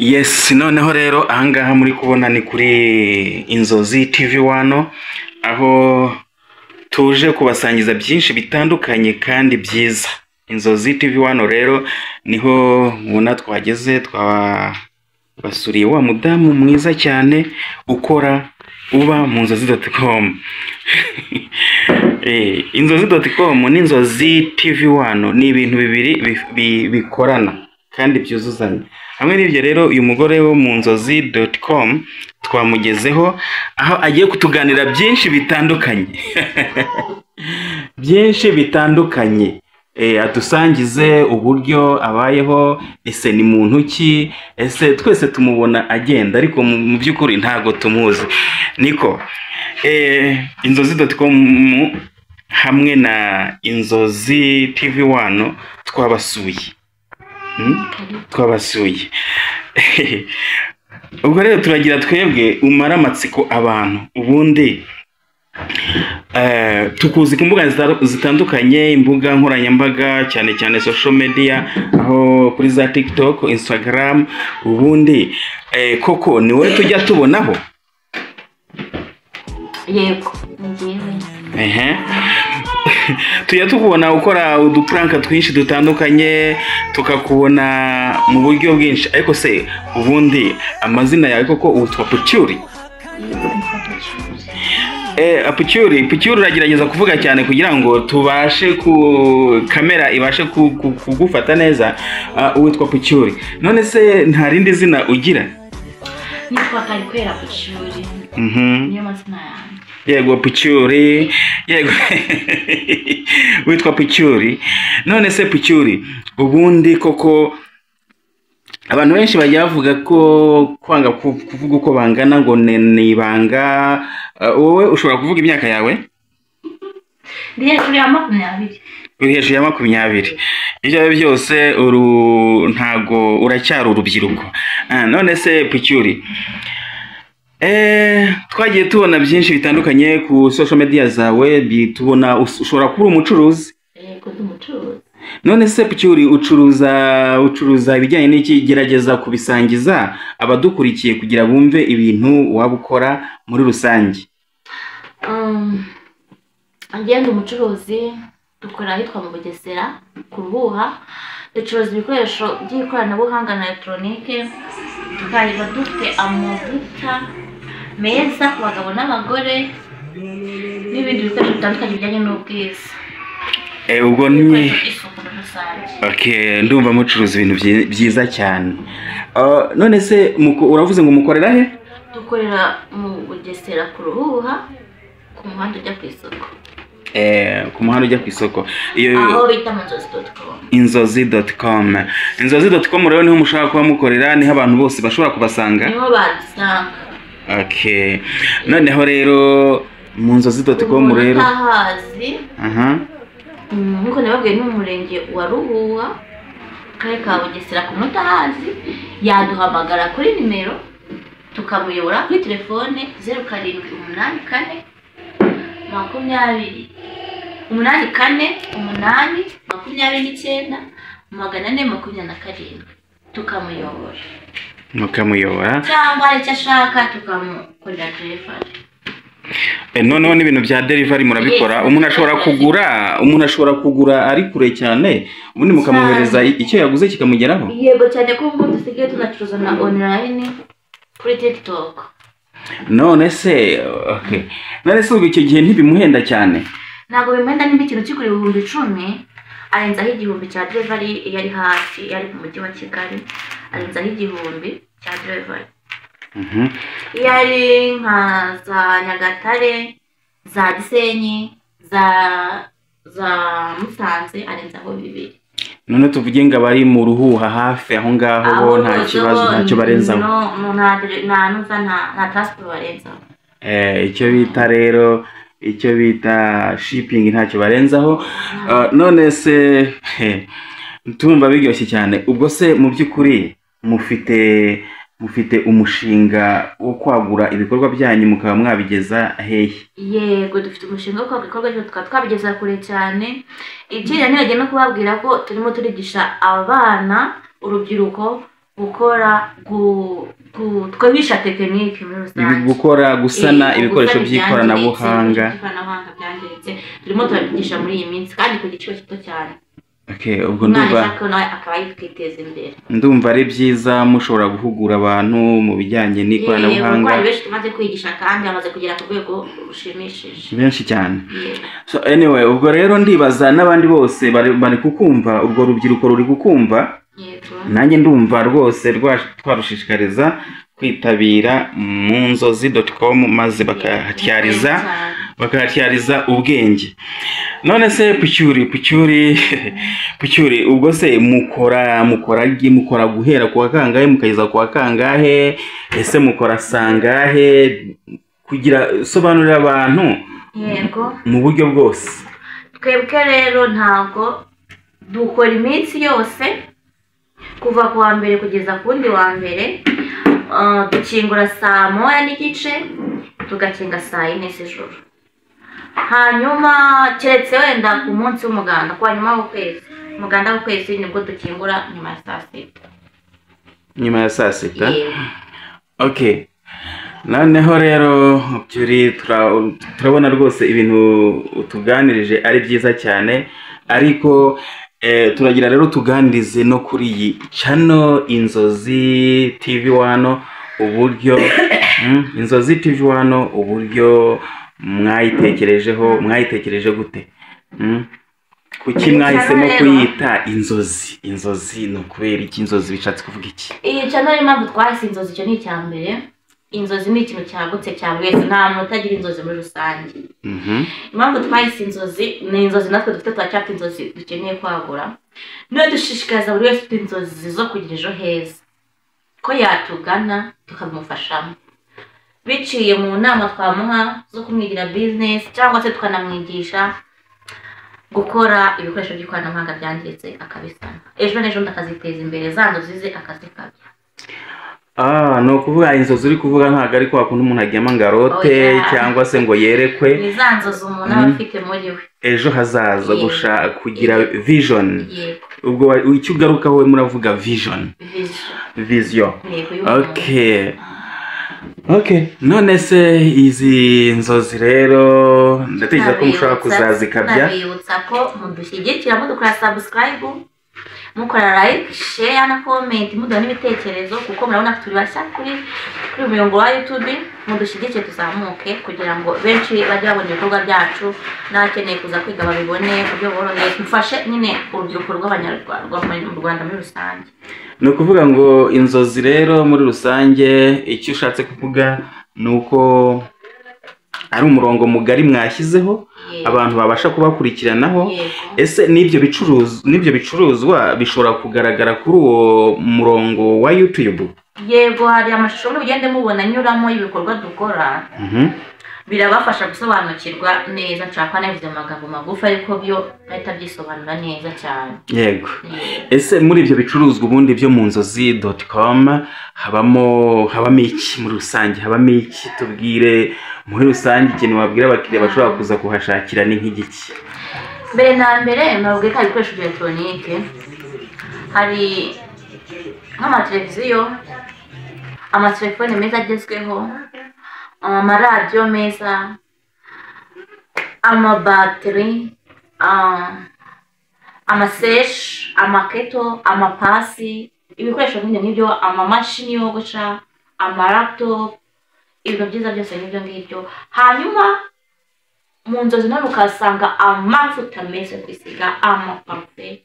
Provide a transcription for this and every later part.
Yes, noneho rero ahangaha muri kubona ni kuri Inzozi TV1 aho tuje kubasangiza byinshi bitandukanye kandi byiza. Inzozi TV1 rero niho mubona twageze, twabasuriye wa mudamu mwiza cyane ukora uba mu Inzozi.com. Inzozi.com n'Inzozi TV1 ni ibintu bibiri bikorana kandi byuzuzanya. Hamwe n'ibyo rero uyu mugore wo mu Inzozi.com twamugezeho aho agiye kutuganira byinshi bitandukanye. Byinshi bitandukanye. Adusangize uburyo abayeho, ese ni muntu ki, ese twese tumubona agenda ariko mu by'ukuri ntago tumuzi. Niko Inzozi.com hamwe na Inzozi TV1 twabasuye. Twabasuye. Ubwo rero turagira twebwe umara amatsiko abantu ubundi tukuzi ku mbuga zitandukanye, imbuga nkoranyambaga cyane cyane social media, aho kuri za TikTok, Instagram, ubundi koko ni wowe tujya tubonaho? Yego, ngiye. Tujya tukubona ukora udupranka twinshi dutandukanye, tukakubona mu buryo bwinshi, ariko se ubundi amazina yawe koko utwa Pucyuri? Pucyuri uragerageza kuvuga cyane kugira ngo tubashe kamera ibashe kugufata neza. Witwa Pucyuri, none se nta rindi zina ugira? Nitwa Karikwera Pucyuri. Niyo mazina yanjye. Yego Pucyuri, yego. Witwa Pucyuri. None se Pucyuri, ubundi koko abantu benshi bajya bavuga ko kwanga kuvuga uko bangana ngo ni ibanga. Wowe ushobora kuvuga imyaka yawe? Ndi hejuru ya 20. Uri hejuru ya 20. Ibyo byose ntago uracyari urubyiruko. None se Pucyuri, twagiye tubona byinshi bitandukanye ku social media zawe, bitubona ushobora kuba umucuruzi. Yego, ndi umucuruzi. None se Pucyuri ucuruza ibijyanye n'iki? Gerageza kubisangiza abadukurikiye kugira bumve ibintu waba ukora muri rusange. Ngende umucuruzi, dukora ahitwa mu Bugesera ku Ruhuha. Ducuruza ibikoresho by'ikoranabuhanga na electronique, tukaba dufite amavuta meza ku bagabo n'abagore n'ibindi bikoresho bitandukanye bijyanye n'ubwiza. Ubwo ni okay, ndumva mucuruza ibintu byiza cyane. None se uravuze ngo mukorera he? Dukorera mu Bugesera ku Ruhuha, ku muhanda ujya ku isoko. Ku muhanda ujya ku isoko. Aho bita mu Inzozi.com. Inzozi.com. Inzozi.com rero niho mushaka kuba mukorera, niho abantu bose bashobora kubasanga. Niho badusanga. Okay. Noneho rero mu Inzozi.com rero tahazi. Nkuko nababwiye ni umurenge wa Ruhuha, kare ka Bugesera ku Mutahazi. Yaduhamagara kuri nimero tukamuyobora kuri telefone 0784 24 mukamuyobora cyangwa icyo ashaka tukamukorera delivery. Noneho n'ibintu bya delivery murabikora? Umuntu ashobora kugura ari kure cyane, ubundi mukamuhereza icyo yaguze kikamugeraho? Yego cyane, ko ubu dusigaye tunacuruza na online kuri TikTok. None se okay, none se ubu icyo gihe ntibimuhenda cyane? Ntabwo bimuhenda, nimba ikintu kigura 10,000 arenzaho 1,000 cya delivery. Yari hafi, yari mu mujyi wa Kigali, arenzaho 1,000 cya delivery. Yari nka za Nyagatare, za Gisenyi, za Musanze, arenzaho 2. None tuvuge ngo abari mu Ruhuha hafi aho ngaho bo nta kibazo, ntacyo barenzaho? nta transport barenzaho. Icyo bita shipping ntacyo barenzaho. None se tumva biryoshye cyane. Ubwo se mu by'ukuri mufite umushinga wo kwagura ibikorwa byanyu mukaba mwabigeza hehe? Yego, dufite umushinga wo kwagura ibikorwa byacu tukaba twabigeza kure cyane. Ikindi ntibagiye no kubabwira ko turimo turigisha abana, urubyiruko gukora twigisha tekinike muri rusange, gukora gusana ibikoresho by'ikoranabuhanga byangiritse, turimo turabigisha muri iyi minsi kandi ku giciro gito cyane. Okay, ubwo ndumva akaba yiteza imbere. Ndumva ari byiza mushobora guhugura abantu mu bijyanye n'ikoranabuhanga. Yego, benshi tumaze kwigisha kandi bamaze kugera ku rwego rushimishije. Benshi cyane. So anyway, ubwo rero ndibaza n'abandi bose bari kukumva, urwo rubyiruko ruri kukumva. Nanjye ndumva rwose twarushishikariza kwitabira munzozi.com maze bakahatyariza ubwenge. None se Pucyuri ubwo se mukora guhera kuwa kangahe mukageza kuwa kangahe, ese mukora sangahe, kugira sobanurira abantu yego mu buryo bwose? Twebwe rero ntabwo dukora iminsi yose kuva kuwa mbere kugeza ku wundi wa mbere. Dukingura saa 1:30 tugakinga saa 4 z'ijoro. Hanyuma keretse wenda ku munsi w'umuganda kwa nyuma w'ukwezi, umuganda w'ukwezi nibwo dukingura nyuma ya saa 6. Nyuma ya saa 6? Okay. Noneho rero turabona rwose ibintu utuganirije ari byiza cyane, ariko turagira rero tuganirize no kuri iyi channel Inzozi TV1 uburyo Inzozi TV1 uburyo mwayitekereje gute? Kuki mwahisemo kuyita Inzozi no kubera iki? Inzozi bishatse kuvuga iki? Iyi channel impamvu twahise Inzozi, cyo ni icyambere. Inzozi ni ikintu cyagutse cyane, wese nta muntu utagira inzozi muri rusange. Impamvu twahise Inzozi ni inzozi natwe dufite, twacyafite inzozi dukeneye kwagura. Niyo dushishikariza buri wese ufite inzozi zo kugira ejo heza ko yatugana tukamufashamo, biciye mu nama twamuha zo kumwigira business, cyangwa se tukanamwigisha gukora ibikoresho by'ikoranabuhanga byangiritse akabisana, ejo n'ejo ndakaziteza imbere, za nzozi ze akazikabya. No kuvuga inzozi uri kuvuga ntago ari kwa kundi umuntu agiyama ngarote cyangwa se ngo yerekwe. Ni za nzozi umuntu aba afite muri we ejo hazaza, gushaka kugira vision. Ubwo icyo ugarukaho muravuga vision. Okay, none se izi nzozi rero ndatekereza ko mushobora kuzazikabya. Nabibutsa ko mudushyigikira, mudukora subscribe, mukora like, share na comment, muduha n'ibitekerezo, kuko murabona ko turi bashya kuri umurongo wa YouTube. Mudushyigikire tuzamuke kugira ngo benshi bajye babona ibikorwa byacu, n'abakeneye kuza kwiga babibone ku buryo boroheye. Dufashe nyine urubyiruko rw'Abanyarwanda mu Rwanda muri rusange. Ni ukuvuga ngo inzozi rero muri rusange icyo ushatse kuvuga ni uko ari umurongo mugari mwashyizeho abantu babasha kubakurikiranaho. Ese n'ibyo bicuruzwa bishobora kugaragara kuri uwo murongo wa YouTube? Yego, hari amashusho mugende mubona anyuramo ibikorwa dukora. Birabafasha gusobanukirwa neza, nshaka nabivuze mu magambo magufi ariko byo ahita byisobanura neza cyane. Yego. Ese muri ibyo bicuruzwa ubundi byo mu Nzozi.com habamo iki muri rusange? Habamo iki? Tubwire muri rusange ikintu wabwira abakiriya bashobora kuza kuhashakira ni nk'igiki? Mbere na mbere nabwiye ko ibikoresho bya electronique, hari nk'amateleviziyo, amatelefone meza agezweho, amaradiyo meza, amabateri, amaseshi, amaketo, amapasi, ibikoresho nk'ibyo, amamashini yogosha, amalaptop, ibintu byiza byose n'ibyo ngibyo. Hanyuma mu Nzozi nawe ukasanga amavuta meza kwisiga, amaparufe,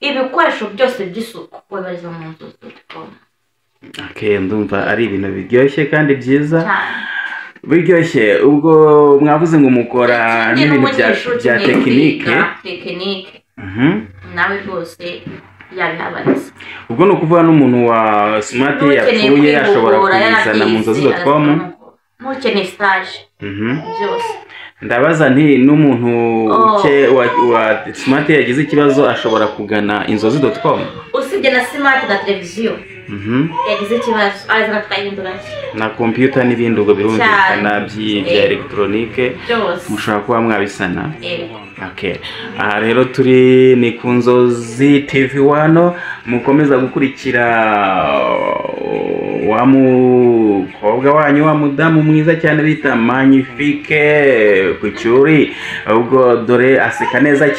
ibikoresho byose by'isuku wabariza mu Nzozi.com. Okay, ndumva ari ibintu biryoshye kandi byiza. Biryoshye. Ubwo mwavuze ngo mukora n'ibintu bya tekinike. Nawe rwose yabihabariza. Ubwo no kuvuga n'umuntu wa smart yapfuye ashobora kubizana mu Nzozi.com. Nukeneye stage. Byose. Ndabaza nti n'umuntu wa smart yagize ikibazo ashobora kugana Inzozi.com. Usibye na smart na televiziyo. Yagize ikibazo araza tukahindura na computer n'ibindi ubwo birumvikana bya electronique mushobora kuba mwabisana. Okay. Aha rero turi ni ku Nzozi TV1, mukomeza gukurikira wa mukobwa wanyu wa mudamu mwiza cyane bita Magnifique Pucyuri. Ubwo dore aseka neza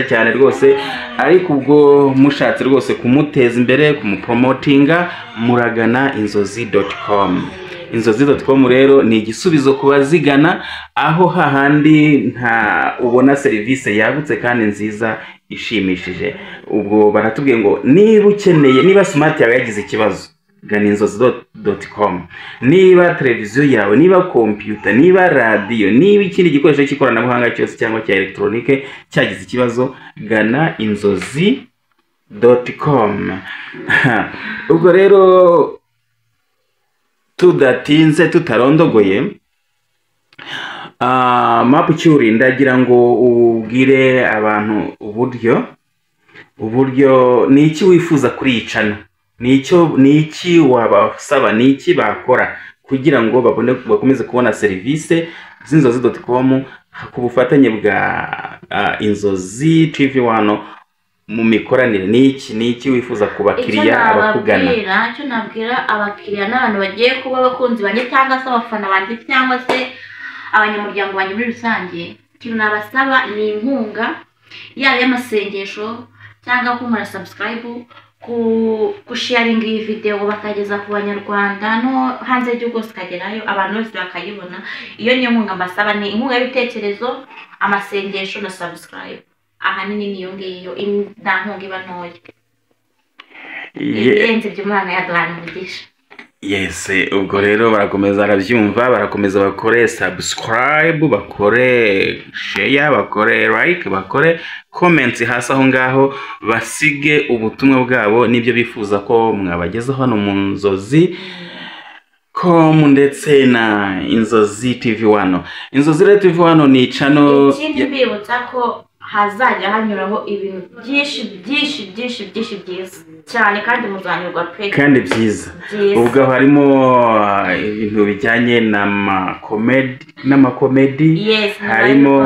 cyane rwose, ariko ubwo mushatse rwose kumuteza imbere, kumupromotinga, muragana inzozi.com. Inzozi.com rero ni igisubizo ku bazigana, aho hahandi nta ubona serivisi yagutse kandi nziza ishimishije. Ubwo baratubwiye ngo niba ukeneye, niba smart yawe yagize ikibazo, gana inzozi.com. Niba televiziyo yawe, niba computer, niba radio, niba ikindi gikoresho cy'ikoranabuhanga cyose cyangwa cya electronique cyagize ikibazo, gana inzozi.com. Ubwo rero tudatinze tutarondogoye, Pucyuri, ndagira ngo ubwire abantu uburyo ni iki wifuza kuri iyi channel, ni iki wabasaba, ni iki bakora kugira ngo bakomeze kubona serivisi z'inzozi.com ku bufatanye bwa Inzozi TV1 mu mikoranire. Ni iki wifuza ku bakiriya abakugana? Icyo nabwira abakiriya n'abantu bagiye kuba abakunzi banjye cyangwa se abafana banjye cyangwa se abanyamuryango banjye muri rusange, ikintu nabasaba ni inkunga, yaba y'amasengesho cyangwa kumara subscribe, kusharinga iyi video bakageza ku banyarwanda no hanze y'igihugu hose kagerayo, abantu bose bakayibona. Iyo niyo nkunga mbasaba, ni inkunga y'ibitekerezo, amasengesho na subscribe. Ahanini niyo ngiyo, nta nkunga iba ntoya. Ibirenze by'Imana yaduhaye umugisha. Yes, ubwo rero barakomeza arabyumva, barakomeza bakore subscribe, bakore share, bakore like, bakore comments hasi aho ngaho, basige ubutumwa bwabo n'ibyo bifuza ko mwabagezaho hano mu Nzozi.com ndetse na Inzozi TV1. Inzozi TV1 ni channel ikindi mbibutsa ko hazajya hanyuraho ibintu byinshi byiza cyane kandi muzanyurwa pe, kandi byiza. Ubwo harimo ibintu bijyanye n'amakomedi, harimo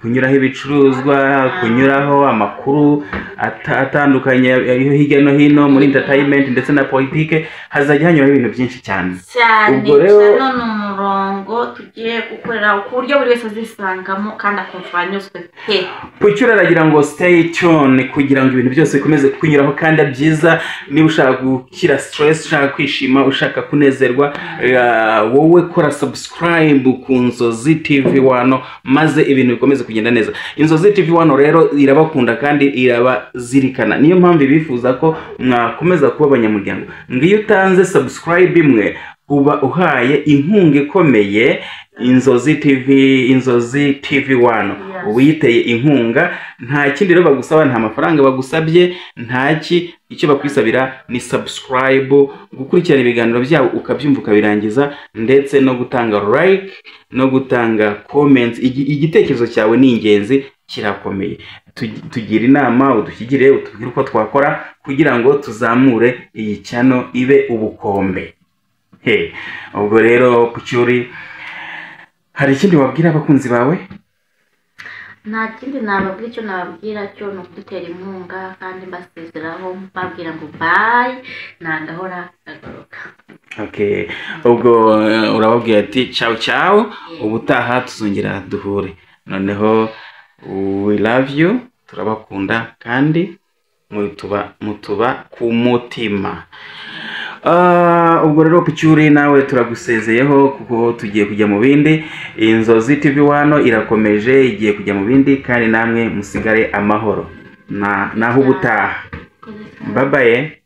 kunyuraho ibicuruzwa, kunyuraho amakuru atandukanye hirya no hino muri entertainment ndetse na politike. Hazajya hanyuraho ibintu byinshi cyane. Ubwo rero n'umurongo tugiye gukorera ku buryo buri wese azisangamo kandi akumva anyuzwe pe. Pucyuri aragira ngo stay tuned kugira ngo ibintu byose bikomeze kunyuraho kandi byiza. Niba ushaka gukira stress, ushaka kwishima, ushaka kunezerwa, wowe kora subscribe ku Nzozi TV1 maze ibintu bikomeze kugenda neza. Inzozi TV1 rero irabakunda kandi irabazirikana, niyo mpamvu bifuza ko mwakomeza kuba abanyamuryango. Ngiyo utanze subscribe imwe uba uhaye inkunga ikomeye Inzozi TV1. Uyiteye inkunga, nta kindi rero bagusaba, nta mafaranga bagusabye, icyo bakwisabira ni subscribe, gukurikirana ibiganiro byabo ukabyumva ukabirangiza, ndetse no gutanga like no gutanga comments. Igitekerezo cyawe ni ingenzi, kirakomeye. Tugira inama, udushyigire, utubwire uko twakora kugira ngo tuzamure iyi channel ibe ubukombe. Ubwo rero Pucyuri, hari ikindi wabwira abakunzi bawe? Nta kindi nababwira, icyo nababwira cyo no kudutera inkunga kandi mbasezeraho mbabwira ngo bye, nagahora agaruka. Okay, ubwo urababwira ati ciao, ubutaha tuzongera duhure. Noneho we love you, turabakunda kandi mutuba ku mutima. Ubwo rero Pucyuri, nawe turagusezeyeho kuko tugiye kujya mu bindi. Inzozi TV1 irakomeje, igiye kujya mu bindi, kandi namwe musigare amahoro. Naho ubutaha. Bye bye.